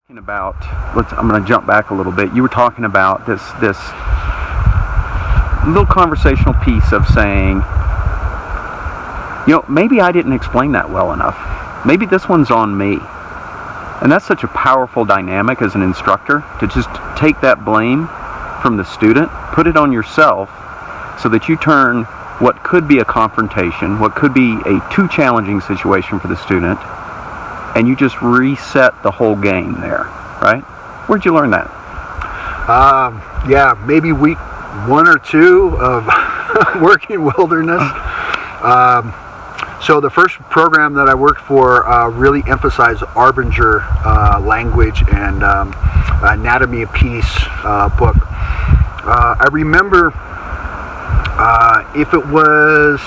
About I'm going to jump back a little bit. You were talking about this little conversational piece of saying, maybe I didn't explain that well enough. Maybe this one's on me. And that's such a powerful dynamic as an instructor, to just take that blame from the student, put it on yourself, so that you turn what could be a confrontation, what could be a too challenging situation for the student, and you just reset the whole game there, right? Where'd you learn that? Maybe week 1 or 2 of working wilderness. So the first program that I worked for really emphasized Arbinger language and Anatomy of Peace book. I remember if it was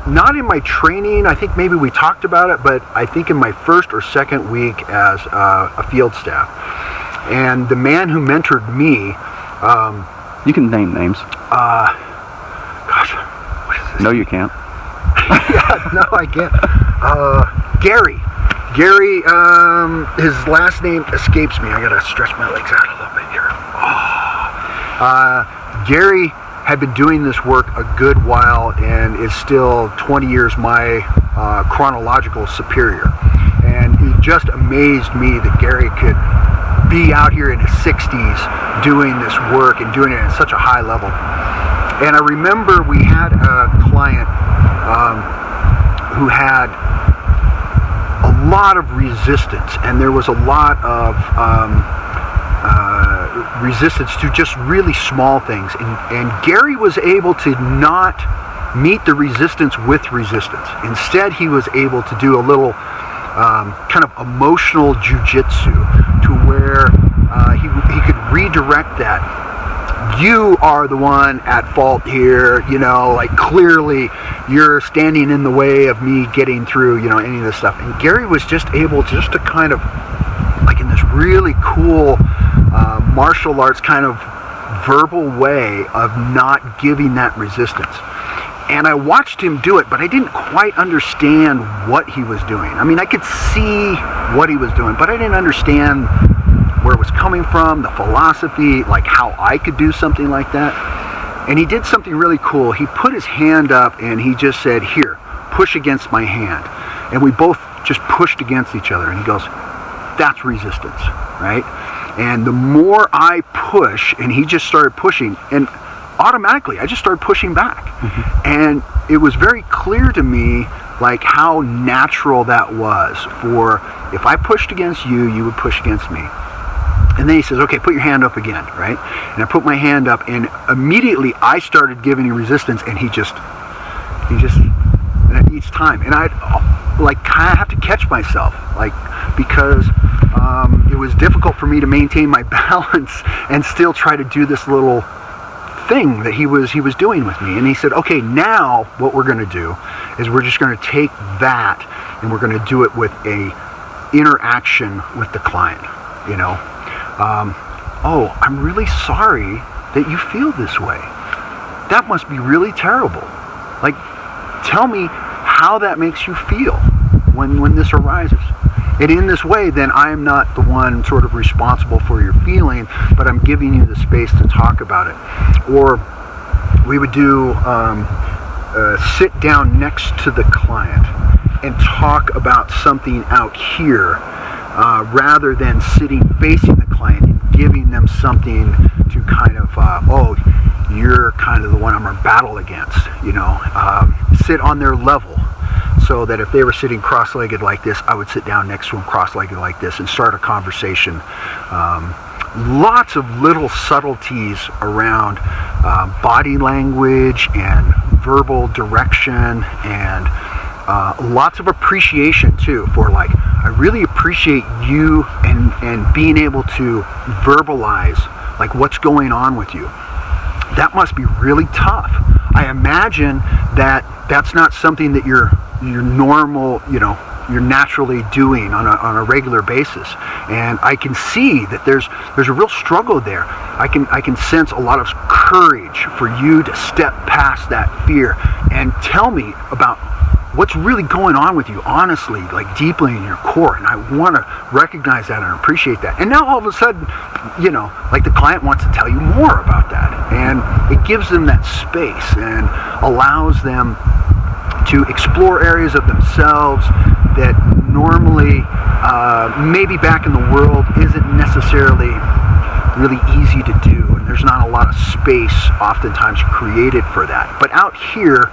not in my training, I think maybe we talked about it, but I think in my first or second week as a field staff. And the man who mentored me... you can name names. What is this? No, you can't. No, I can't. Gary. His last name escapes me. I gotta stretch my legs out a little bit here. Gary had been doing this work a good while and is still 20 years my chronological superior. And it just amazed me that Gary could be out here in his 60s doing this work and doing it at such a high level. And I remember we had a client who had a lot of resistance, and there was a lot of resistance to just really small things, and Gary was able to not meet the resistance with resistance. Instead, he was able to do a little kind of emotional jujitsu, to where he could redirect that. You are the one at fault here, like clearly you're standing in the way of me getting through, any of this stuff. And Gary was just able just to kind of, like in this really cool martial arts kind of verbal way of not giving that resistance. And I watched him do it, but I didn't quite understand what he was doing. I mean, I could see what he was doing, but I didn't understand where it was coming from, the philosophy, like how I could do something like that. And he did something really cool. He put his hand up and he just said, "Here, push against my hand." And we both just pushed against each other. And he goes, "That's resistance," right? And the more I push, and he just started pushing, and automatically I just started pushing back. Mm-hmm. And it was very clear to me like how natural that was. For if I pushed against you, you would push against me. And then he says, "Okay, put your hand up again," right? And I put my hand up, and immediately I started giving him resistance, and he just each time. And I'd like kind of have to catch myself, like, because it was difficult for me to maintain my balance and still try to do this little thing that he was doing with me. And he said, "Okay, now what we're going to do is we're just going to take that and we're going to do it with a interaction with the client, oh, I'm really sorry that you feel this way. That must be really terrible. Like, tell me how that makes you feel when this arises. And in this way, then I am not the one sort of responsible for your feeling, but I'm giving you the space to talk about it." Or we would do sit down next to the client and talk about something out here, rather than sitting facing the client and giving them something to kind of, oh, you're kind of the one I'm going to battle against, sit on their level. So that if they were sitting cross-legged like this, I would sit down next to them cross-legged like this and start a conversation. Lots of little subtleties around body language and verbal direction, and lots of appreciation too, for like, I really appreciate you and being able to verbalize like what's going on with you. That must be really tough. I imagine that that's not something that you're normal, you're naturally doing on a regular basis. And I can see that there's a real struggle there. I can sense a lot of courage for you to step past that fear and tell me about what's really going on with you, honestly, like deeply in your core. And I want to recognize that and appreciate that. And now all of a sudden, like the client wants to tell you more about that. And it gives them that space and allows them to explore areas of themselves that normally, maybe back in the world, isn't necessarily really easy to do. And there's not a lot of space oftentimes created for that. But out here,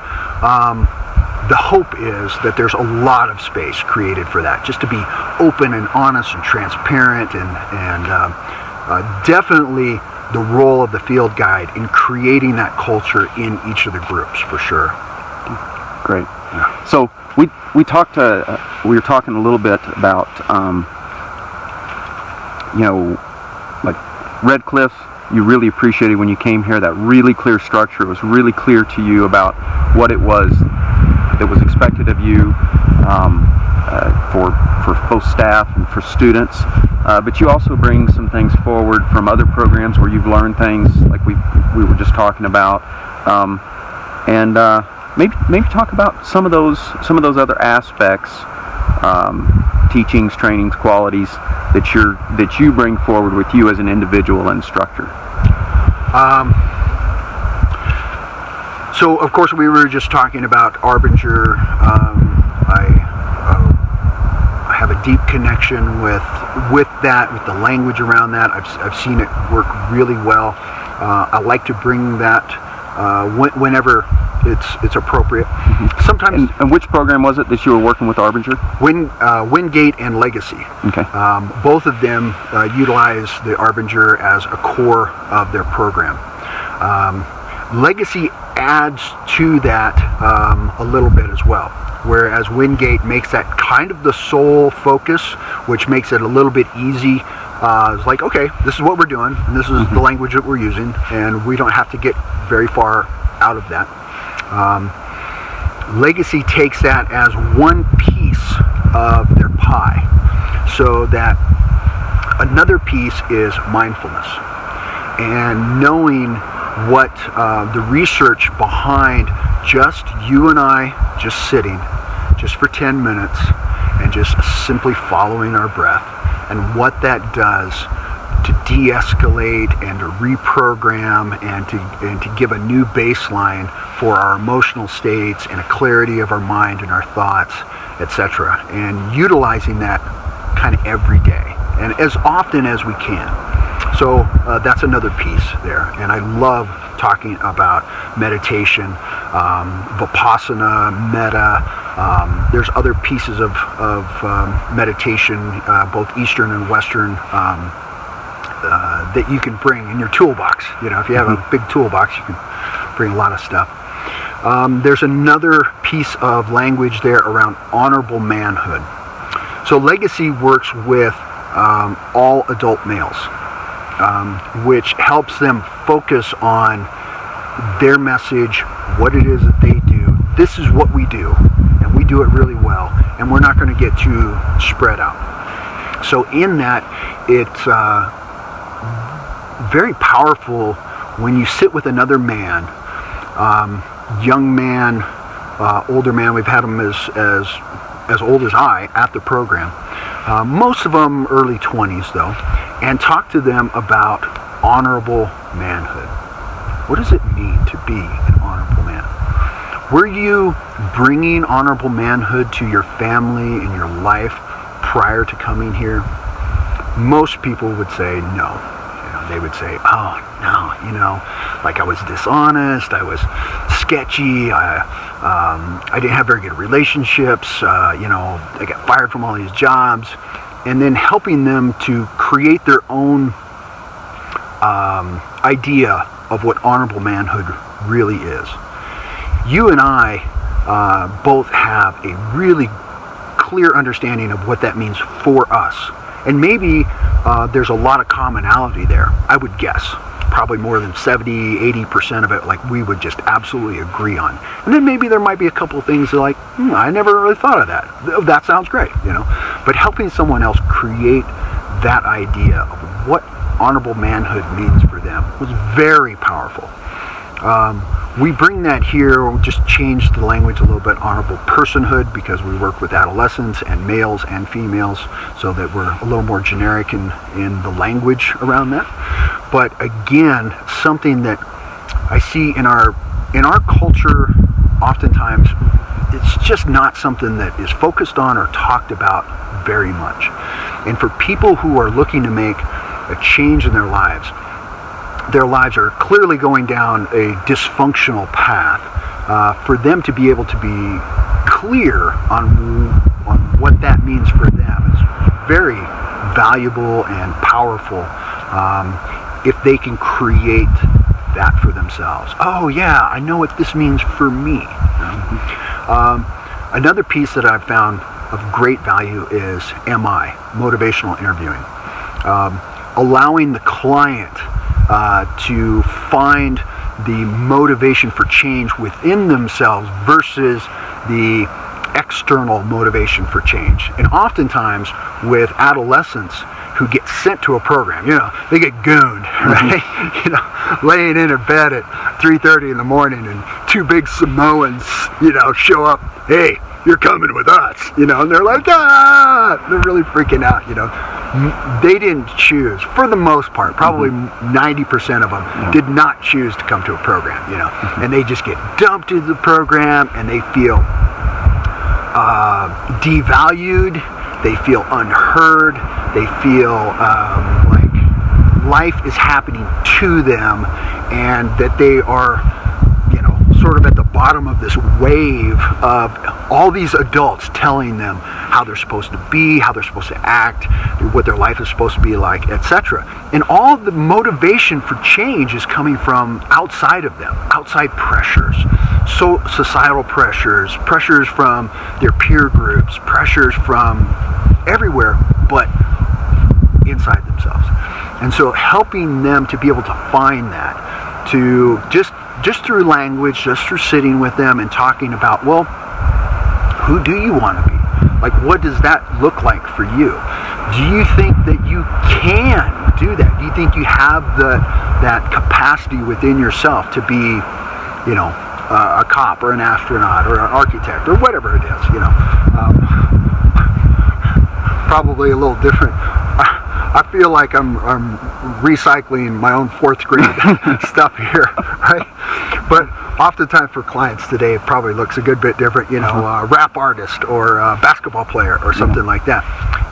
the hope is that there's a lot of space created for that, just to be open and honest and transparent, and definitely the role of the field guide in creating that culture in each of the groups, for sure. Great. Yeah. So we were talking a little bit about like Red Cliff. You really appreciated when you came here that really clear structure. It was really clear to you about what it was that was expected of you for both staff and for students. But you also bring some things forward from other programs where you've learned things like we were just talking about, and maybe talk about some of those other aspects, teachings, trainings, qualities that you bring forward with you as an individual instructor. So of course we were just talking about Arbinger. I have a deep connection with that, with the language around that. I've seen it work really well. I like to bring that whenever it's appropriate. Mm-hmm. Sometimes. And which program was it that you were working with Arbinger? Wingate and Legacy. Okay. Both of them utilize the Arbinger as a core of their program. Legacy adds to that a little bit as well, whereas Wingate makes that kind of the sole focus, which makes it a little bit easy. It's like, okay, this is what we're doing, and this is the language that we're using, and we don't have to get very far out of that. Legacy takes that as one piece of their pie, so that another piece is mindfulness, and knowing what the research behind just you and I just sitting just for 10 minutes and just simply following our breath, and what that does to de-escalate and to reprogram and to give a new baseline for our emotional states and a clarity of our mind and our thoughts, etc. And utilizing that kind of every day and as often as we can. So that's another piece there. And I love talking about meditation, Vipassana, metta. There's other pieces of meditation, both Eastern and Western, that you can bring in your toolbox. If you have a big toolbox, you can bring a lot of stuff. There's another piece of language there around honorable manhood. So Legacy works with all adult males, which helps them focus on their message, what it is that they do. This is what we do, and we do it really well, and we're not going to get too spread out. So in that, it's very powerful when you sit with another man, young man, older man. We've had them as old as I at the program. Most of them early 20s though, and talk to them about honorable manhood. What does it mean to be an honorable man? Were you bringing honorable manhood to your family and your life prior to coming here? Most people would say no. They would say, oh no, like I was dishonest, I was sketchy, I didn't have very good relationships, I got fired from all these jobs. And then helping them to create their own idea of what honorable manhood really is. You and I both have a really clear understanding of what that means for us. And maybe there's a lot of commonality there, I would guess. Probably more than 70-80% of it, like we would just absolutely agree on. And then maybe there might be a couple of things that like, I never really thought of that. That sounds great, But helping someone else create that idea of what honorable manhood means for them was very powerful. we bring that here. We'll just change the language a little bit. Honorable personhood, because we work with adolescents and males and females, so that we're a little more generic in the language around that. But again, something that I see in our culture, oftentimes it's just not something that is focused on or talked about very much. And for people who are looking to make a change in their lives are clearly going down a dysfunctional path. For them to be able to be clear on what that means for them is very valuable and powerful, if they can create that for themselves. Oh yeah, I know what this means for me. Another piece that I've found of great value is MI, motivational interviewing. Allowing the client to find the motivation for change within themselves versus the external motivation for change. And oftentimes with adolescents who get sent to a program, they get gooned, right? Laying in a bed at 3:30 in the morning, and two big Samoans, show up. Hey, you're coming with us, and they're like, they're really freaking out, They didn't choose, for the most part, probably 90% of them did not choose to come to a program, and they just get dumped into the program, and they feel devalued, they feel unheard, they feel like life is happening to them, and that they are sort of at the bottom of this wave of all these adults telling them how they're supposed to be, how they're supposed to act, what their life is supposed to be like, etc. And all the motivation for change is coming from outside of them, outside pressures, so societal pressures, pressures from their peer groups, pressures from everywhere but inside themselves. And so helping them to be able to find that, to just through language, just through sitting with them and talking about, well, who do you want to be? Like, what does that look like for you? Do you think that you can do that? Do you think you have that capacity within yourself to be, a cop or an astronaut or an architect or whatever it is, probably a little different. I feel like I'm recycling my own fourth grade stuff here, right? But oftentimes for clients today, it probably looks a good bit different, rap artist or a basketball player or something like that.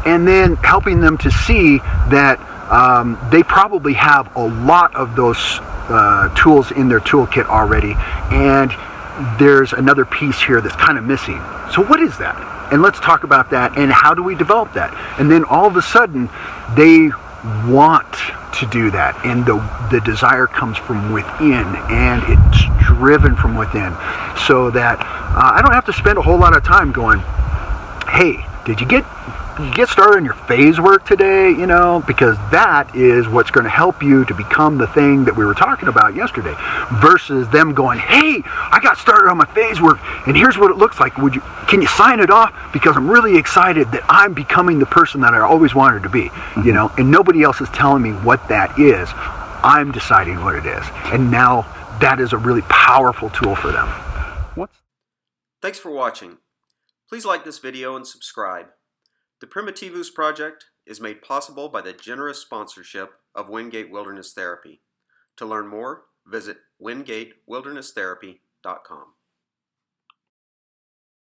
And then helping them to see that they probably have a lot of those tools in their toolkit already, and there's another piece here that's kind of missing. So what is that? And let's talk about that, and how do we develop that? And then all of a sudden, they want to do that, and the desire comes from within, and it's driven from within, so that I don't have to spend a whole lot of time going, hey, did you get started on your phase work today? Because that is what's going to help you to become the thing that we were talking about yesterday, versus them going, hey, I got started on my phase work, and here's what it looks like. Can you sign it off? Because I'm really excited that I'm becoming the person that I always wanted to be, and nobody else is telling me what that is. I'm deciding what it is. And now that is a really powerful tool for them. Thanks for watching. Please like this video and subscribe. The Primitivus project is made possible by the generous sponsorship of Wingate Wilderness Therapy. To learn more, visit wingatewilderness.therapy.com.